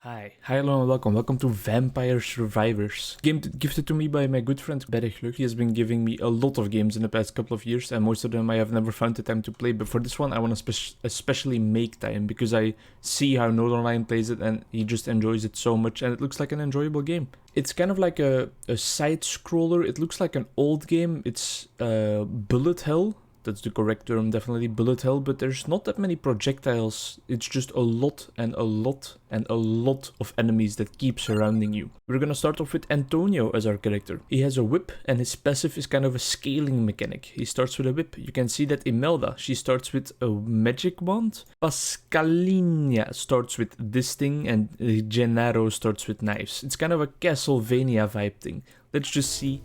Hi, hello and welcome to Vampire Survivors. Game gifted to me by my good friend Berglucht. He has been giving me a lot of games in the past couple of years and most of them I have never found the time to play, but for this one I want to especially make time because I see how Northernlion plays it and he just enjoys it so much and it looks like an enjoyable game. It's kind of like a side scroller. It looks like an old game. It's Bullethell. That's the correct term, definitely, Bullethell, but there's not that many projectiles. It's just a lot and a lot and a lot of enemies that keep surrounding you. We're gonna start off with Antonio as our character. He has a whip and his passive is kind of a scaling mechanic. He starts with a whip. You can see that Imelda, she starts with a magic wand. Pascalinha starts with this thing and Gennaro starts with knives. It's kind of a Castlevenia vibe thing. Let's just see.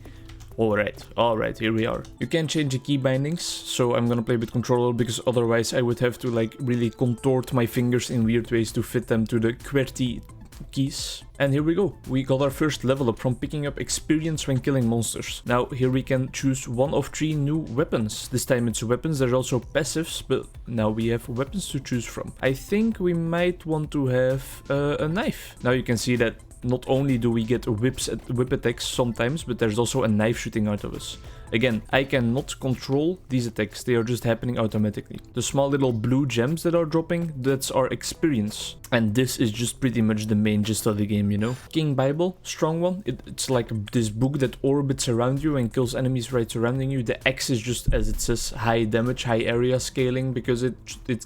Alright, here we are. You can change the key bindings, so I'm gonna play with controller because otherwise I would have to like really contort my fingers in weird ways to fit them to the QWERTY keys. And here we go. We got our first level up from picking up experience when killing monsters. Now here we can choose one of 3 new weapons. This time it's weapons, there's also passives, but now we have weapons to choose from. I think we might want to have a knife. Now you can see that not only do we get whip attacks sometimes, but there's also a knife shooting out of us. Again, I cannot control these attacks, they are just happening automatically. The small little blue gems that are dropping, that's our experience. And this is just pretty much the main gist of the game, you know? King Bible, strong one. It's like this book that orbits around you and kills enemies right surrounding you. The X is just, as it says, high damage, high area scaling, because it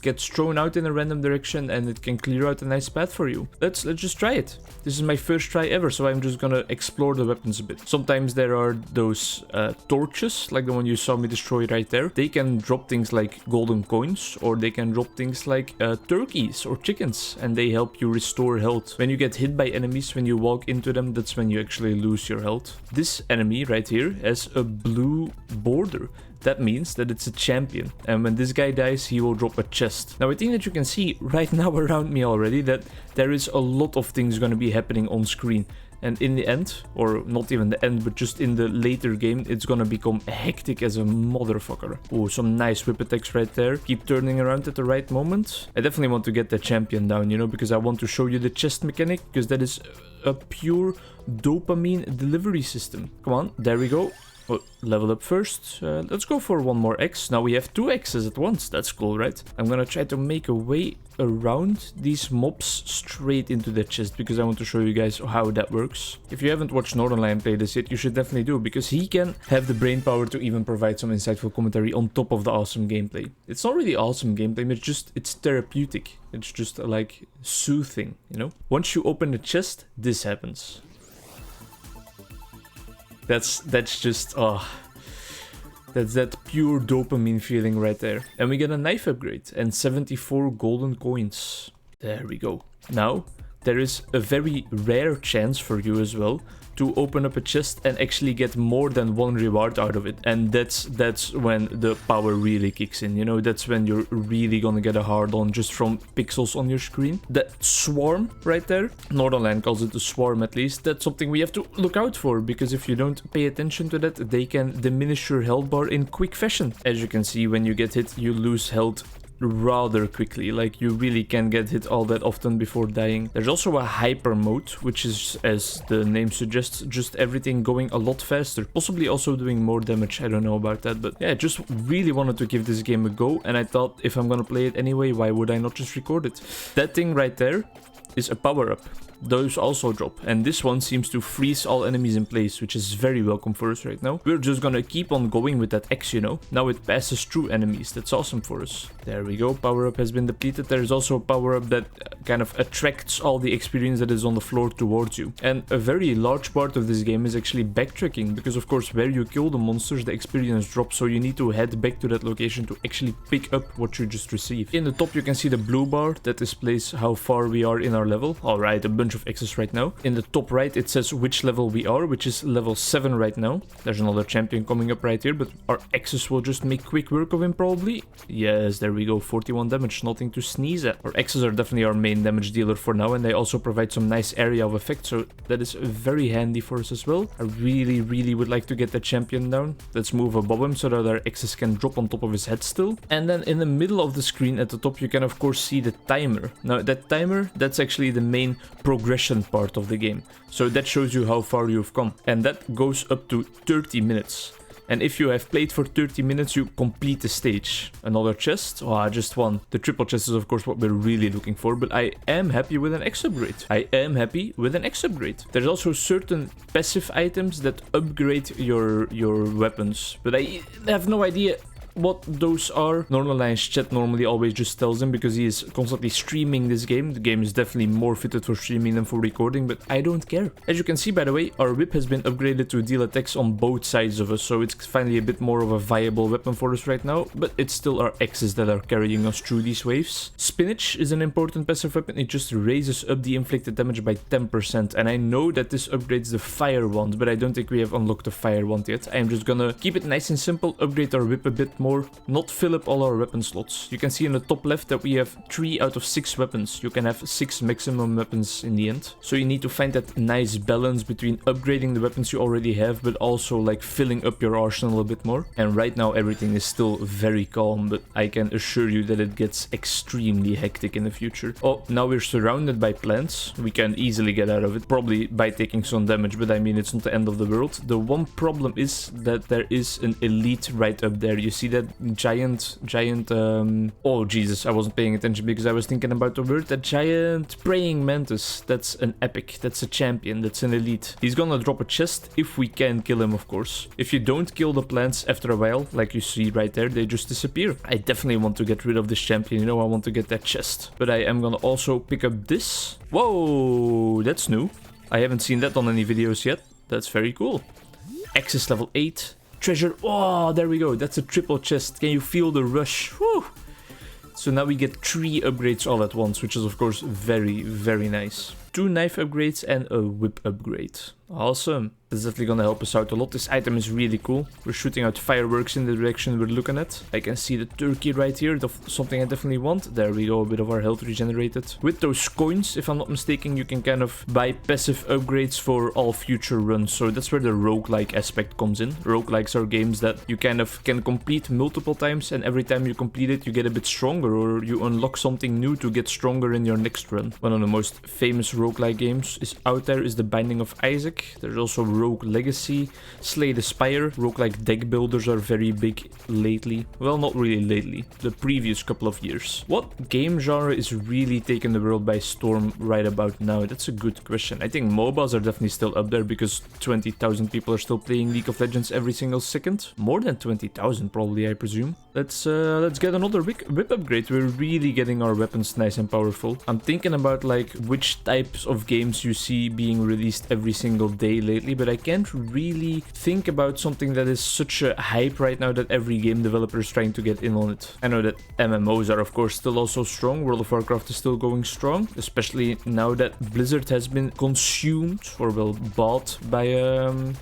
gets thrown out in a random direction and it can clear out a nice path for you. Let's just try it. This is my first try ever, so I'm just gonna explore the weapons a bit. Sometimes there are those torches, like the one you saw me destroy right there. They can drop things like golden coins, or they can drop things like turkeys or chickens, and they help you restore health. When you get hit by enemies, when you walk into them, that's when you actually lose your health. This enemy right here has a blue border. That means that it's a champion, and when this guy dies, he will drop a chest. Now I think that you can see right now around me already that there is a lot of things gonna be happening on screen. And in the end, or not even the end, but just in the later game, it's gonna become hectic as a motherfucker. Oh, some nice whip attacks right there. Keep turning around at the right moment. I definitely want to get the champion down, you know, because I want to show you the chest mechanic, because that is a pure dopamine delivery system. Come on, there we go. Oh, level up first. Let's go for one more X. Now we have 2 X's at once. That's cool, right? I'm gonna try to make a way around these mobs straight into the chest because I want to show you guys how that works. If you haven't watched Northernlion play this yet, you should definitely do, because he can have the brain power to even provide some insightful commentary on top of the awesome gameplay. It's not really awesome gameplay, but it's therapeutic. It's just like soothing, you know? Once you open the chest, this happens. That's just, that's that pure dopamine feeling right there. And we get a knife upgrade and 74 golden coins. There we go. Now, there is a very rare chance for you as well to open up a chest and actually get more than 1 reward out of it. And that's when the power really kicks in, you know? That's when you're really gonna get a hard on just from pixels on your screen. That swarm right there, Northernlion calls it a swarm at least, that's something we have to look out for, because if you don't pay attention to that, they can diminish your health bar in quick fashion. As you can see, when you get hit, you lose health rather quickly. Like, you really can't get hit all that often before dying. There's also a hyper mode, which is, as the name suggests, just everything going a lot faster, possibly also doing more damage. I don't know about that, but yeah, just really wanted to give this game a go, and I thought if I'm gonna play it anyway, why would I not just record it? That thing right there is a power-up. Those also drop, and this one seems to freeze all enemies in place, which is very welcome for us right now. We're just gonna keep on going with that X, you know. Now it passes through enemies. That's awesome for us. There we go. Power-up has been depleted. There's also a power-up that kind of attracts all the experience that is on the floor towards you. And a very large part of this game is actually backtracking, because of course where you kill the monsters, the experience drops, so you need to head back to that location to actually pick up what you just received. In the top you can see the blue bar that displays how far we are in our level. Alright, a bunch of X's right now. In the top right it says which level we are, which is level 7 right now. There's another champion coming up right here, but our X's will just make quick work of him probably. Yes, there we go, 41 damage, nothing to sneeze at. Our X's are definitely our main damage dealer for now, and they also provide some nice area of effect, so that is very handy for us as well. I really would like to get the champion down. Let's move above him so that our X's can drop on top of his head still. And then in the middle of the screen at the top you can of course see the timer. Now that timer, that's actually actually the main progression part of the game. So that shows you how far you've come. And that goes up to 30 minutes. And if you have played for 30 minutes, you complete the stage. Another chest? Oh, just one. The triple chest is of course what we're really looking for, but I am happy with an X upgrade. I am happy with an X upgrade. There's also certain passive items that upgrade your weapons, but I have no idea what those are. Northernlion's chat normally always just tells him because he is constantly streaming this game. The game is definitely more fitted for streaming than for recording, but I don't care. As you can see, by the way, our whip has been upgraded to deal attacks on both sides of us, so it's finally a bit more of a viable weapon for us right now, but it's still our axes that are carrying us through these waves. Spinach is an important passive weapon. It just raises up the inflicted damage by 10%, and I know that this upgrades the fire wand, but I don't think we have unlocked the fire wand yet. I'm just gonna keep it nice and simple, upgrade our whip a bit more, not fill up all our weapon slots. You can see in the top left that we have 3 out of 6 weapons. You can have 6 maximum weapons in the end. So you need to find that nice balance between upgrading the weapons you already have, but also like filling up your arsenal a bit more. And right now everything is still very calm, but I can assure you that it gets extremely hectic in the future. Oh, now we're surrounded by plants. We can easily get out of it, probably by taking some damage, but I mean, it's not the end of the world. The one problem is that there is an elite right up there. You see that giant, oh Jesus, I wasn't paying attention because I was thinking about the word. That giant praying mantis, that's an epic, that's a champion, that's an elite. He's gonna drop a chest if we can kill him, of course. If you don't kill the plants after a while, like you see right there, they just disappear. I definitely want to get rid of this champion, you know, I want to get that chest. But I am gonna also pick up this. Whoa, that's new. I haven't seen that on any videos yet. That's very cool. Access level 8. Treasure. Oh, there we go. That's a triple chest. Can you feel the rush? Woo! So now we get 3 upgrades all at once, which is of course very, very nice. 2 knife upgrades and a whip upgrade. Awesome. That's definitely gonna help us out a lot. This item is really cool. We're shooting out fireworks in the direction we're looking at. I can see the turkey right here. Something I definitely want. There we go. A bit of our health regenerated. With those coins, if I'm not mistaken, you can kind of buy passive upgrades for all future runs. So that's where the roguelike aspect comes in. Roguelikes are games that you kind of can complete multiple times, and every time you complete it, you get a bit stronger, or you unlock something new to get stronger in your next run. One of the most famous roguelike games is out there is The Binding of Isaac. There's also Rogue Legacy, Slay the Spire. Roguelike deck builders are very big lately. Well, not really lately, the previous couple of years. What game genre is really taking the world by storm right about now? That's a good question. I think MOBAs are definitely still up there because 20,000 people are still playing League of Legends every single second. More than 20,000 probably, I presume. Let's get another whip upgrade. We're really getting our weapons nice and powerful. I'm thinking about like which types of games you see being released every single day lately, but I can't really think about something that is such a hype right now that every game developer is trying to get in on it. I know that MMOs are of course still also strong. World of Warcraft is still going strong, especially now that Blizzard has been consumed, or well, bought by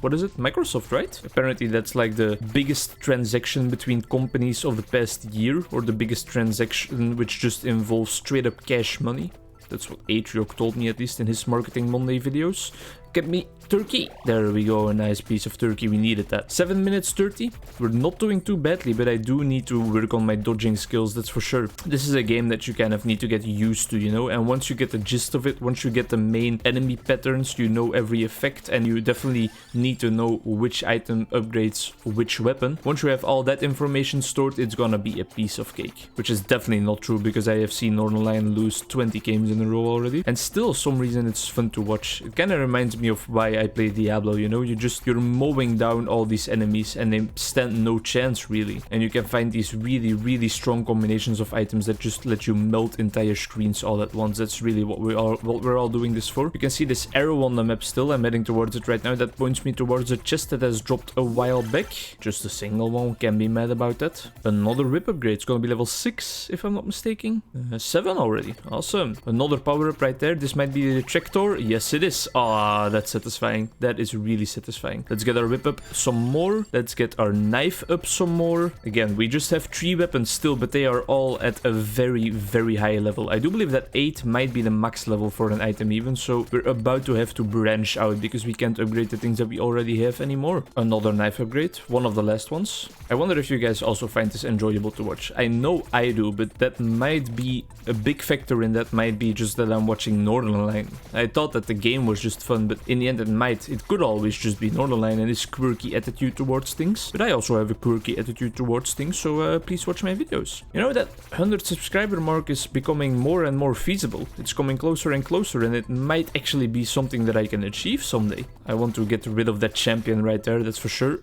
what is it, Microsoft, right? Apparently that's like the biggest transaction between companies of the past year, or the biggest transaction which just involves straight up cash money. That's what Atriok told me, at least in his Marketing Monday videos. Get me turkey. There we go, a nice piece of turkey. We needed that. 7 minutes 30. We're not doing too badly, but I do need to work on my dodging skills, that's for sure. This is a game that you kind of need to get used to, you know, and once you get the gist of it, once you get the main enemy patterns, you know every effect, and you definitely need to know which item upgrades which weapon. Once you have all that information stored, it's gonna be a piece of cake, which is definitely not true because I have seen Northernlion lose 20 games in a row already, and still some reason it's fun to watch. It kind of reminds me of why I play Diablo, you know, you're mowing down all these enemies and they stand no chance really, and you can find these really strong combinations of items that just let you melt entire screens all at once. That's really what we're all doing this for. You can see this arrow on the map still. I'm heading towards it right now. That points me towards a chest that has dropped a while back. Just a single one, can't be mad about that. Another whip upgrade. It's gonna be level 6 if I'm not mistaken. 7 already. Awesome. Another power up right there. This might be the tractor. Yes it is. Ah, that's satisfying. That is really satisfying. Let's get our whip up some more. Let's get our knife up some more. Again, we just have 3 weapons still, but they are all at a very, very high level. I do believe that 8 might be the max level for an item even, so we're about to have to branch out because we can't upgrade the things that we already have anymore. Another knife upgrade, one of the last ones. I wonder if you guys also find this enjoyable to watch. I know I do, but that might be a big factor in that might be just that I'm watching Northernlion. I thought that the game was just fun, but in the end it could always just be Northernlion and his quirky attitude towards things. But I also have a quirky attitude towards things, so please watch my videos. You know, that 100 subscriber mark is becoming more and more feasible. It's coming closer and closer, and it might actually be something that I can achieve someday. I want to get rid of that champion right there, that's for sure.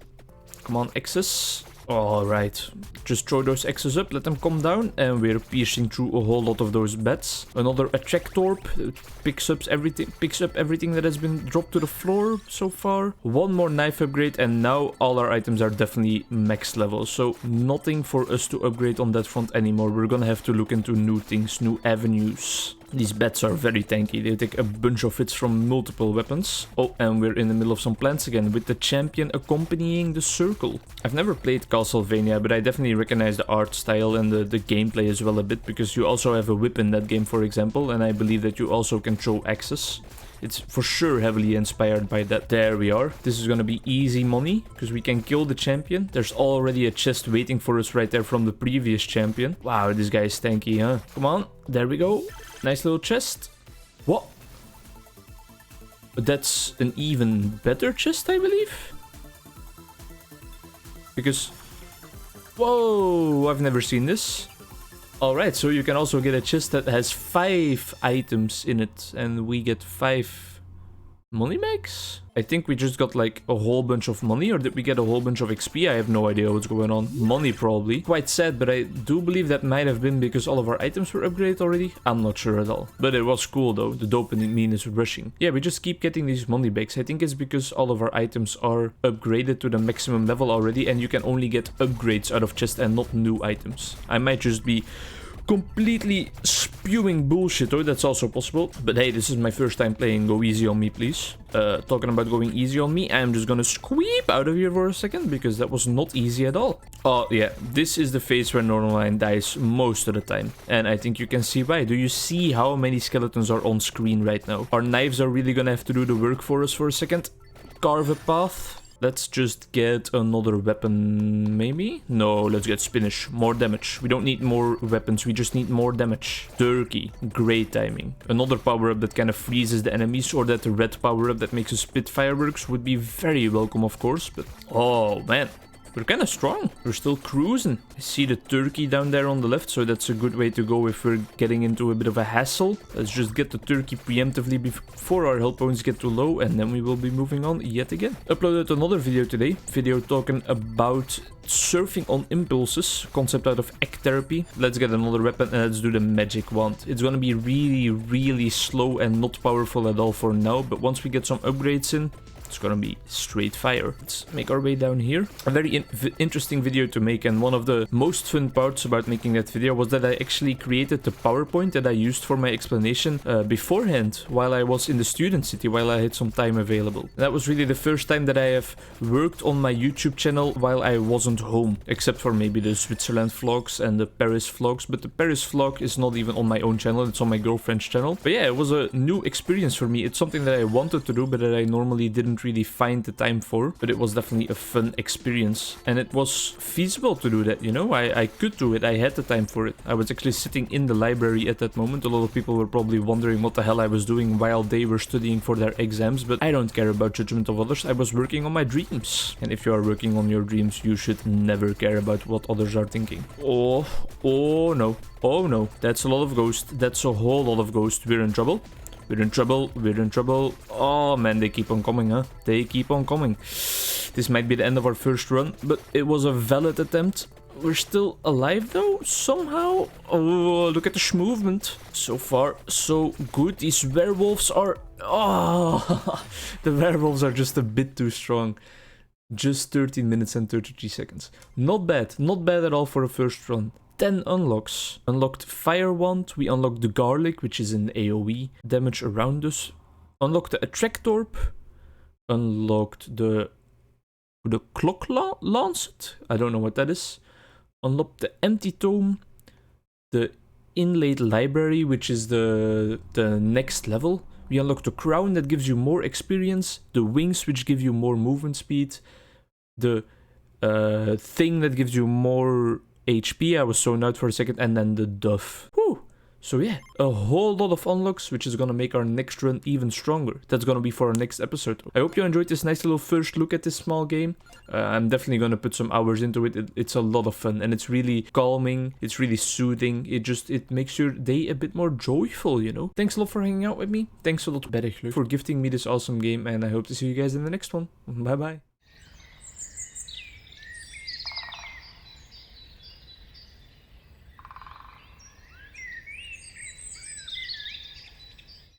Come on, X's. Alright, just throw those X's up, let them come down, and we're piercing through a whole lot of those bats. Another attractor picks up everything that has been dropped to the floor so far. One more knife upgrade, and now all our items are definitely max level, so nothing for us to upgrade on that front anymore. We're gonna have to look into new things, new avenues. These bats are very tanky, they take a bunch of hits from multiple weapons. Oh, and we're in the middle of some plants again, with the champion accompanying the circle. I've never played Castlevenia, but I definitely recognize the art style and the gameplay as well a bit, because you also have a whip in that game, for example, and I believe that you also can throw axes. It's for sure heavily inspired by that. There we are. This is gonna be easy money, because we can kill the champion. There's already a chest waiting for us right there from the previous champion. Wow, this guy is tanky, huh? Come on, there we go. Nice little chest. What? That's an even better chest, I believe. Because... whoa, I've never seen this. Alright, so you can also get a chest that has 5 items in it, and we get 5 money bags? I think we just got like a whole bunch of money, or did we get a whole bunch of XP? I have no idea what's going on. Money probably. Quite sad, but I do believe that might have been because all of our items were upgraded already. I'm not sure at all. But it was cool though. The dopamine is rushing. Yeah, we just keep getting these money bags. I think it's because all of our items are upgraded to the maximum level already, and you can only get upgrades out of chests and not new items. I might just be completely spewing bullshit, or that's also possible. But hey, this is my first time playing. Go easy on me, please. Talking about going easy on me, I'm just gonna squeep out of here for a second, because that was not easy at all. Oh yeah, this is the phase where Northernlion dies most of the time, and I think you can see why. Do you see how many skeletons are on screen right now? Our knives are really gonna have to do the work for us for a second. Carve a path. Let's just get another weapon, maybe? No, let's get spinach. More damage. We don't need more weapons, we just need more damage. Turkey. Great timing. Another power-up that kind of freezes the enemies, or that red power-up that makes us spit fireworks would be very welcome, of course, but... oh, man. We're kind of strong. We're still cruising. I see the turkey down there on the left, so that's a good way to go if we're getting into a bit of a hassle. Let's just get the turkey preemptively before our health points get too low, and then we will be moving on yet again. Uploaded another video today. Video talking about surfing on impulses, concept out of egg therapy. Let's get another weapon and let's do the magic wand. It's gonna be really, really slow and not powerful at all for now, but once we get some upgrades in, it's gonna be straight fire. Let's make our way down here. A very interesting video to make, and one of the most fun parts about making that video was that I actually created the PowerPoint that I used for my explanation beforehand while I was in the student city, while I had some time available. And that was really the first time that I have worked on my YouTube channel while I wasn't home, except for maybe the Switzerland vlogs and the Paris vlogs, but the Paris vlog is not even on my own channel, it's on my girlfriend's channel. But yeah, it was a new experience for me. It's something that I wanted to do, but that I normally didn't really find the time for, but it was definitely a fun experience, and it was feasible to do that, you know. I could do it, I had the time for it. I was actually sitting in the library at that moment. A lot of people were probably wondering what the hell I was doing while they were studying for their exams, but I don't care about judgment of others. I was working on my dreams, and if you are working on your dreams, you should never care about what others are thinking. Oh no, that's a lot of ghost. That's a whole lot of ghost. We're in trouble. We're in trouble, we're in trouble. Oh man, they keep on coming, huh? They keep on coming. This might be the end of our first run, but it was a valid attempt. We're still alive though, somehow. Oh, look at the movement. So far, so good. These werewolves are... oh, the werewolves are just a bit too strong. Just 13 minutes and 33 seconds. Not bad at all for a first run. 10 unlocks. Unlocked Fire Wand, we unlocked the Garlic, which is an AoE damage around us. Unlocked the Attractorp, unlocked the clock lancet. I don't know what that is. Unlocked the empty tome, the inlaid library, which is the next level. We unlocked the crown that gives you more experience, the wings which give you more movement speed, the thing that gives you more HP. I was zoned out for a second, and then the dove. Whew. So yeah, a whole lot of unlocks, which is gonna make our next run even stronger. That's gonna be for our next episode. I hope you enjoyed this nice little first look at this small game. I'm definitely gonna put some hours into it. It's a lot of fun, and it's really calming. It's really soothing. It makes your day a bit more joyful, you know? Thanks a lot for hanging out with me. Thanks a lot, Berglucht, for gifting me this awesome game, and I hope to see you guys in the next one. Bye bye.